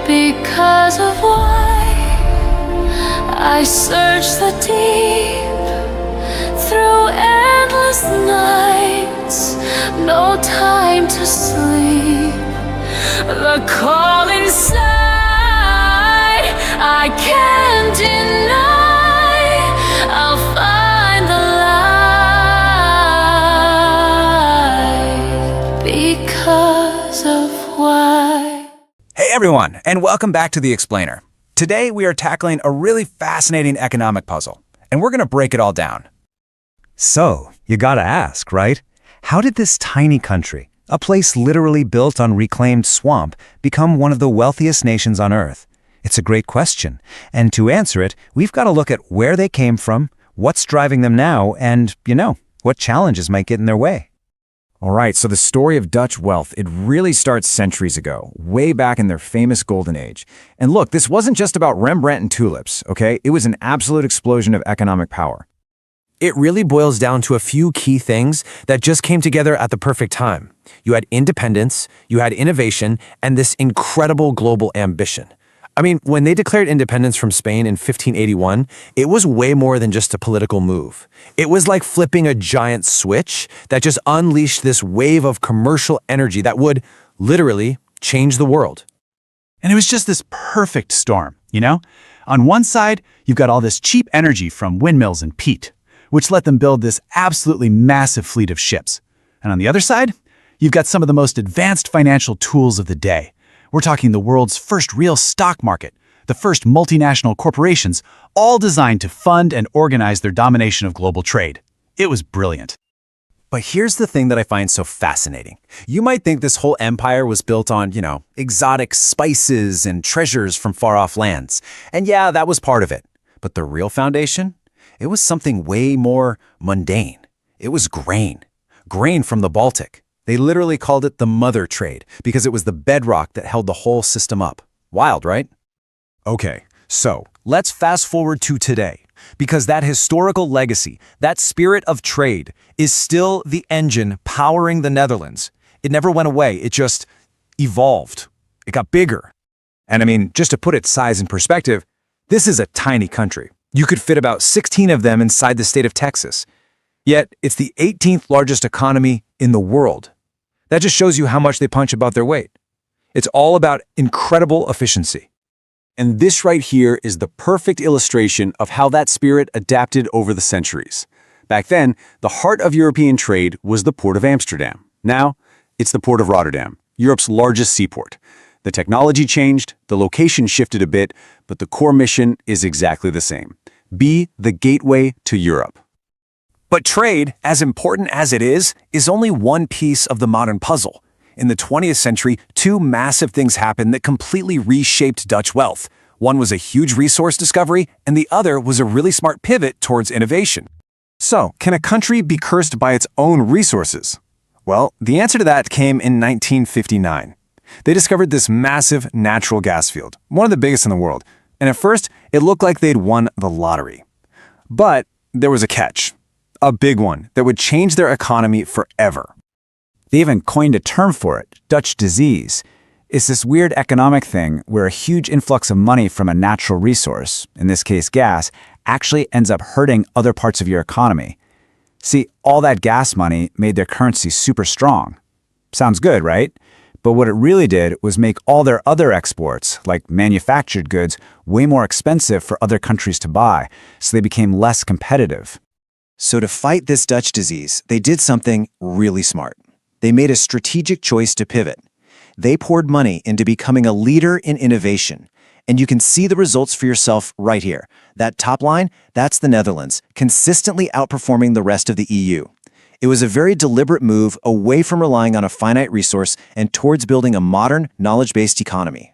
Because of why I search the deep through endless nights, no time to sleep. The call inside I can't deny. I'll find the light because of why. Hey everyone, and welcome back to The Explainer. Today we are tackling a really fascinating economic puzzle, and we're going to break it all down. So, you gotta ask, right? How did this tiny country, a place literally built on reclaimed swamp, become one of the wealthiest nations on Earth? It's a great question, and to answer it, we've got to look at where they came from, what's driving them now, and, what challenges might get in their way. All right, so the story of Dutch wealth, it really starts centuries ago, way back in their famous golden age. And look, this wasn't just about Rembrandt and tulips, okay? It was an absolute explosion of economic power. It really boils down to a few key things that just came together at the perfect time. You had independence, you had innovation, and this incredible global ambition. I mean, when they declared independence from Spain in 1581, it was way more than just a political move. It was like flipping a giant switch that just unleashed this wave of commercial energy that would literally change the world. And it was just this perfect storm, On one side, you've got all this cheap energy from windmills and peat, which let them build this absolutely massive fleet of ships. And on the other side, you've got some of the most advanced financial tools of the day. We're talking the world's first real stock market, the first multinational corporations, all designed to fund and organize their domination of global trade. It was brilliant. But here's the thing that I find so fascinating. You might think this whole empire was built on, exotic spices and treasures from far-off lands. And yeah, that was part of it. But the real foundation? It was something way more mundane. It was grain. Grain from the Baltic. They literally called it the mother trade because it was the bedrock that held the whole system up. Wild, right? Okay, so let's fast forward to today, because that historical legacy, that spirit of trade, is still the engine powering the Netherlands. It never went away, it just evolved. It got bigger. And I mean, just to put its size in perspective, this is a tiny country. You could fit about 16 of them inside the state of Texas. Yet, it's the 18th largest economy in the world. That just shows you how much they punch above their weight. It's all about incredible efficiency. And this right here is the perfect illustration of how that spirit adapted over the centuries. Back then, the heart of European trade was the port of Amsterdam. Now, it's the port of Rotterdam, Europe's largest seaport. The technology changed, the location shifted a bit, but the core mission is exactly the same. Be the gateway to Europe. But trade, as important as it is only one piece of the modern puzzle. In the 20th century, two massive things happened that completely reshaped Dutch wealth. One was a huge resource discovery, and the other was a really smart pivot towards innovation. So, can a country be cursed by its own resources? Well, the answer to that came in 1959. They discovered this massive natural gas field, one of the biggest in the world, and at first, it looked like they'd won the lottery. But there was a catch. A big one that would change their economy forever. They even coined a term for it, Dutch disease. It's this weird economic thing where a huge influx of money from a natural resource, in this case gas, actually ends up hurting other parts of your economy. See, all that gas money made their currency super strong. Sounds good, right? But what it really did was make all their other exports, like manufactured goods, way more expensive for other countries to buy, so they became less competitive. So to fight this Dutch disease, they did something really smart. They made a strategic choice to pivot. They poured money into becoming a leader in innovation. And you can see the results for yourself right here. That top line, that's the Netherlands, consistently outperforming the rest of the EU. It was a very deliberate move away from relying on a finite resource and towards building a modern, knowledge-based economy.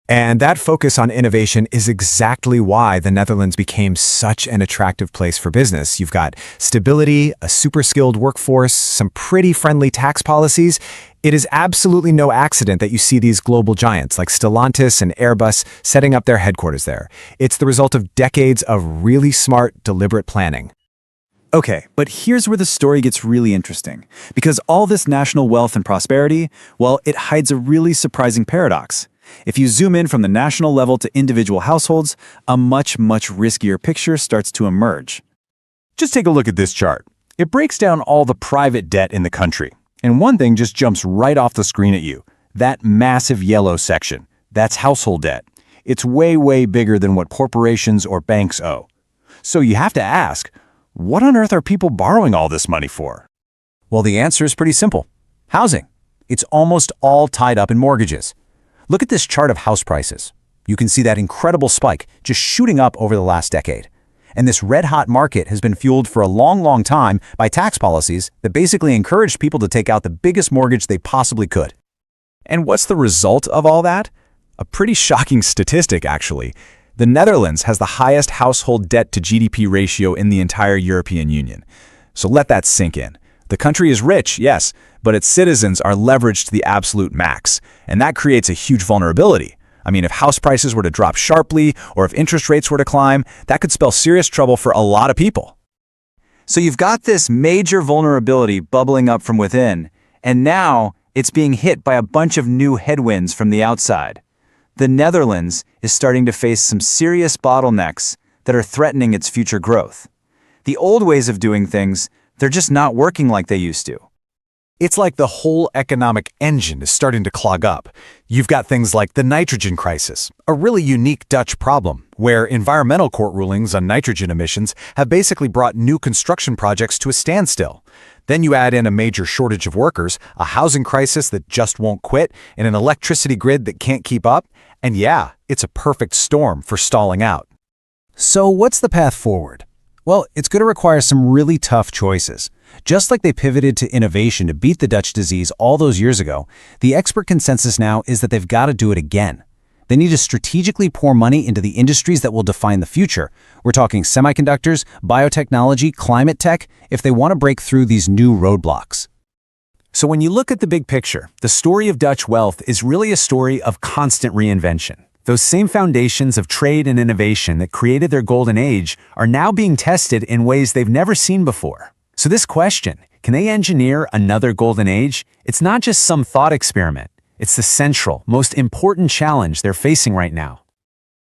And that focus on innovation is exactly why the Netherlands became such an attractive place for business. You've got stability, a super skilled workforce, some pretty friendly tax policies. It is absolutely no accident that you see these global giants like Stellantis and Airbus setting up their headquarters there. It's the result of decades of really smart, deliberate planning. Okay, but here's where the story gets really interesting. Because all this national wealth and prosperity, well, it hides a really surprising paradox. If you zoom in from the national level to individual households, a much, much riskier picture starts to emerge. Just take a look at this chart. It breaks down all the private debt in the country. And one thing just jumps right off the screen at you. That massive yellow section. That's household debt. It's way, way bigger than what corporations or banks owe. So you have to ask, what on earth are people borrowing all this money for? Well, the answer is pretty simple. Housing. It's almost all tied up in mortgages. Look at this chart of house prices. You can see that incredible spike just shooting up over the last decade. And this red-hot market has been fueled for a long, long time by tax policies that basically encouraged people to take out the biggest mortgage they possibly could. And what's the result of all that? A pretty shocking statistic, actually. The Netherlands has the highest household debt to GDP ratio in the entire European Union. So let that sink in. The country is rich, yes, but its citizens are leveraged to the absolute max, and that creates a huge vulnerability. I mean, if house prices were to drop sharply, or if interest rates were to climb, that could spell serious trouble for a lot of people. So you've got this major vulnerability bubbling up from within, and now it's being hit by a bunch of new headwinds from the outside. The Netherlands is starting to face some serious bottlenecks that are threatening its future growth. The old ways of doing things, they're just not working like they used to. It's like the whole economic engine is starting to clog up. You've got things like the nitrogen crisis, a really unique Dutch problem, where environmental court rulings on nitrogen emissions have basically brought new construction projects to a standstill. Then you add in a major shortage of workers, a housing crisis that just won't quit, and an electricity grid that can't keep up. And yeah, it's a perfect storm for stalling out. So what's the path forward? Well, it's going to require some really tough choices. Just like they pivoted to innovation to beat the Dutch disease all those years ago, the expert consensus now is that they've got to do it again. They need to strategically pour money into the industries that will define the future. We're talking semiconductors, biotechnology, climate tech, if they want to break through these new roadblocks. So when you look at the big picture, the story of Dutch wealth is really a story of constant reinvention. Those same foundations of trade and innovation that created their golden age are now being tested in ways they've never seen before. So this question, can they engineer another golden age? It's not just some thought experiment. It's the central, most important challenge they're facing right now.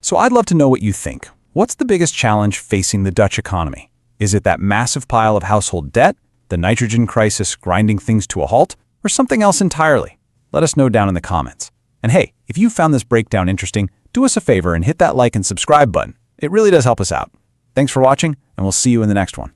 So I'd love to know what you think. What's the biggest challenge facing the Dutch economy? Is it that massive pile of household debt, the nitrogen crisis grinding things to a halt, or something else entirely? Let us know down in the comments. And hey, if you found this breakdown interesting, do us a favor and hit that like and subscribe button. It really does help us out. Thanks for watching, and we'll see you in the next one.